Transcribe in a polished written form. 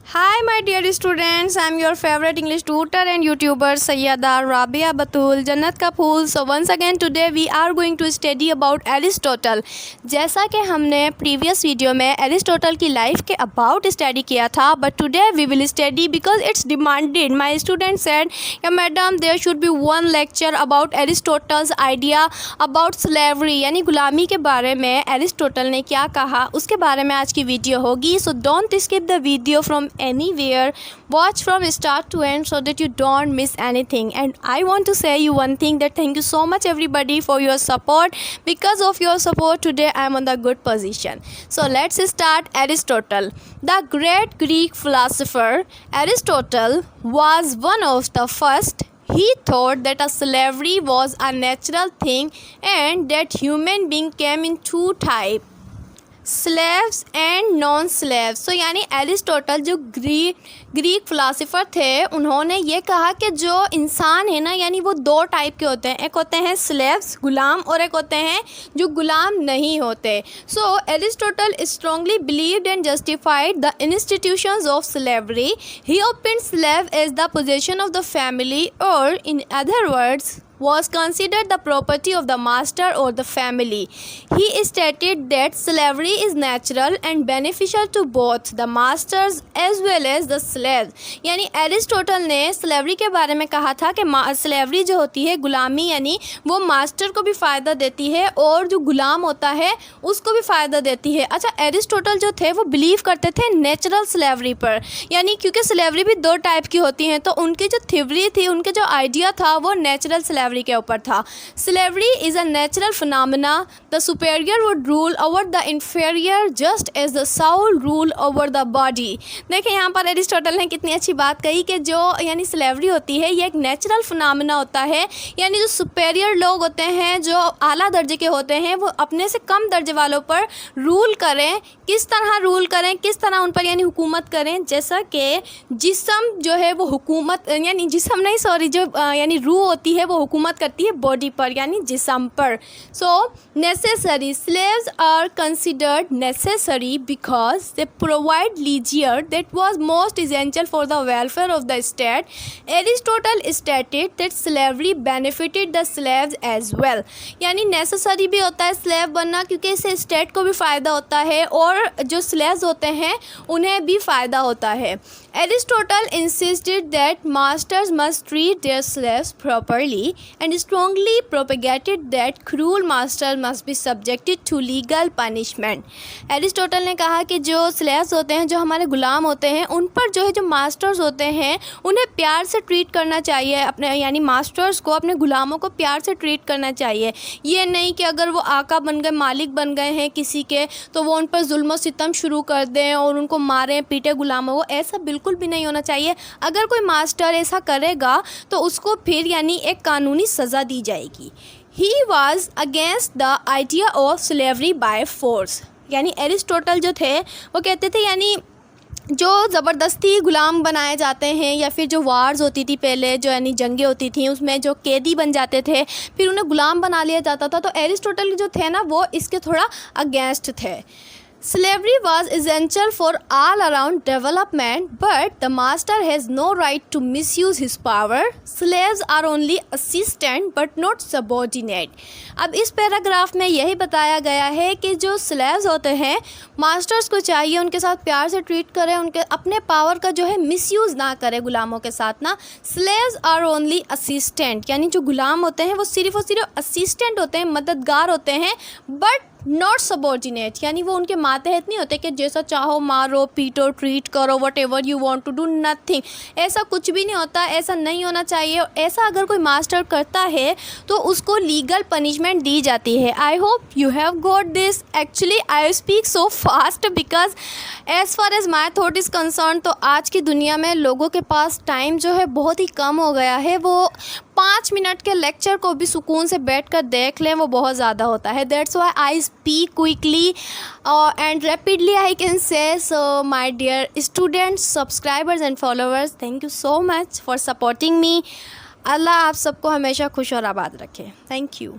Hi my dear students, I am your favorite English tutor and YouTuber Sayyada Rabia Batul Jannat का फूल. So once again today we are going to study about Aristotle. जैसा कि हमने previous video में Aristotle की life के about study किया था, but today we will study because it's demanded. My student said, yeah madam there should be one lecture about Aristotle's idea about slavery यानी गुलामी के बारे में Aristotle ने क्या कहा उसके बारे में आज की वीडियो होगी. So don't skip the video from anywhere, watch from start to end so that you don't miss anything. And I want to say you one thing, that thank you so much everybody for your support. Because of your support today I am on the good position. So let's start. Aristotle, the great Greek philosopher Aristotle, was one of the first. He thought that a slavery was a natural thing and that human being came in two types, slaves and non slaves. So यानी Aristotle जो Greek philosopher थे, उन्होंने ये कहा कि जो इंसान है ना, यानी वो दो टाइप के होते हैं. एक होते हैं स्लेव्स गुलाम और एक होते हैं जो गुलाम नहीं होते. So Aristotle strongly believed and justified the institutions of slavery. He open slave as the possession of the family और in other words was considered the property of the master or the family. He stated that slavery is natural and beneficial to both the masters as well as the slaves. यानी Aristotle ने slavery के बारे में कहा था कि slavery जो होती है, गुलामी, यानी वो मास्टर को भी फ़ायदा देती है और जो गुलाम होता है उसको भी फ़ायदा देती है. अच्छा, एरिस्टोटल जो थे वो बिलीव करते थे नेचुरल स्लेवरी पर, यानी क्योंकि स्लेवरी भी दो टाइप की होती हैं, तो उनकी जो थ्योरी थी, उनके जो आइडिया था वो नेचुरल स्लेवरी के ऊपर था. Slavery is a natural phenomena. The superior would rule over the inferior just as the soul rule over the body. देखें यहाँ पर एरिस्टोटल ने कितनी अच्छी बात कही कि जो यानी स्लेवरी होती है ये एक नेचुरल फिनोमेना होता है, यानी जो सुपेरियर लोग होते हैं, जो आला दर्जे के होते हैं, वो अपने से कम दर्जे वालों पर रूल करें. किस तरह रूल करें, किस तरह उन पर यानी हुकूमत करें, जैसा कि जिस्म जो है वो हुकूमत, यानी जिस्म नहीं सॉरी, जो यानी रूह होती है वो हुकूमत करती है बॉडी पर यानी जिस्म पर. So necessary slaves are considered necessary because they provide leisure that was most essential for the welfare of the state. Aristotle stated that slavery benefited the slaves as well. यानी नेसेसरी भी होता है slave बनना, क्योंकि इससे state को भी फ़ायदा होता है और जो स्लेव्स होते हैं उन्हें भी फ़ायदा होता है. Aristotle insisted that masters must treat their slaves properly and strongly propagated that cruel master must be subjected to legal punishment. Aristotle ने कहा कि जो स्लेव्स होते हैं, जो हमारे गुलाम होते हैं, उन पर जो है जो मास्टर्स होते हैं उन्हें प्यार से ट्रीट करना चाहिए. अपने यानी मास्टर्स को, अपने गुलामों को प्यार से ट्रीट करना चाहिए. ये नहीं कि अगर वो आका बन गए, मालिक बन गए हैं किसी के, तो वो उन पर जुल्म और सितम शुरू कर दें और उनको मारें पीटे गुलामों को. ऐसा बिल्कुल भी नहीं होना चाहिए. अगर कोई मास्टर ऐसा करेगा तो उसको फिर यानी एक कानूनी सज़ा दी जाएगी. He was against the idea of slavery by force. यानी एरिस्टोटल जो थे वो कहते थे यानी जो ज़बरदस्ती गुलाम बनाए जाते हैं, या फिर जो वार्स होती थी पहले, जो यानी जंगें होती थी, उसमें जो कैदी बन जाते थे फिर उन्हें गुलाम बना लिया जाता था, तो एरिस्टोटल जो थे ना वो इसके थोड़ा अगेंस्ट थे. Slavery was essential for all around development, but the master has no right to misuse his power. Slaves are only assistant but not subordinate. अब इस पैराग्राफ में यही बताया गया है कि जो स्लेव्स होते हैं, मास्टर्स को चाहिए उनके साथ प्यार से ट्रीट करें, उनके अपने पावर का जो है मिसयूज़ ना करें गुलामों के साथ ना. स्लेव्स आर ओनली असिस्टेंट, यानी जो गुलाम होते हैं वो सिर्फ और सिर्फ असिस्टेंट होते हैं, मददगार होते हैं, बट नॉट सबॉर्डिनेट, यानी वो उनके मातहत नहीं होते कि जैसा चाहो मारो पीटो ट्रीट करो, whatever you want to do, nothing. ऐसा कुछ भी नहीं होता, ऐसा नहीं होना चाहिए. ऐसा अगर कोई मास्टर करता है तो उसको लीगल पनिशमेंट दी जाती है. I hope you have got this. Actually I speak so fast because as far as my thought is concern, तो आज की दुनिया में लोगों के पास टाइम जो है बहुत ही कम हो गया है. वो 5 मिनट के लेक्चर को भी सुकून से बैठकर देख लें, वो बहुत ज़्यादा होता है. That's why I speak quickly and rapidly I can say. So my dear students, subscribers and followers, thank you so much for supporting me. Allah आप सबको हमेशा खुश और आबाद रखे. Thank you.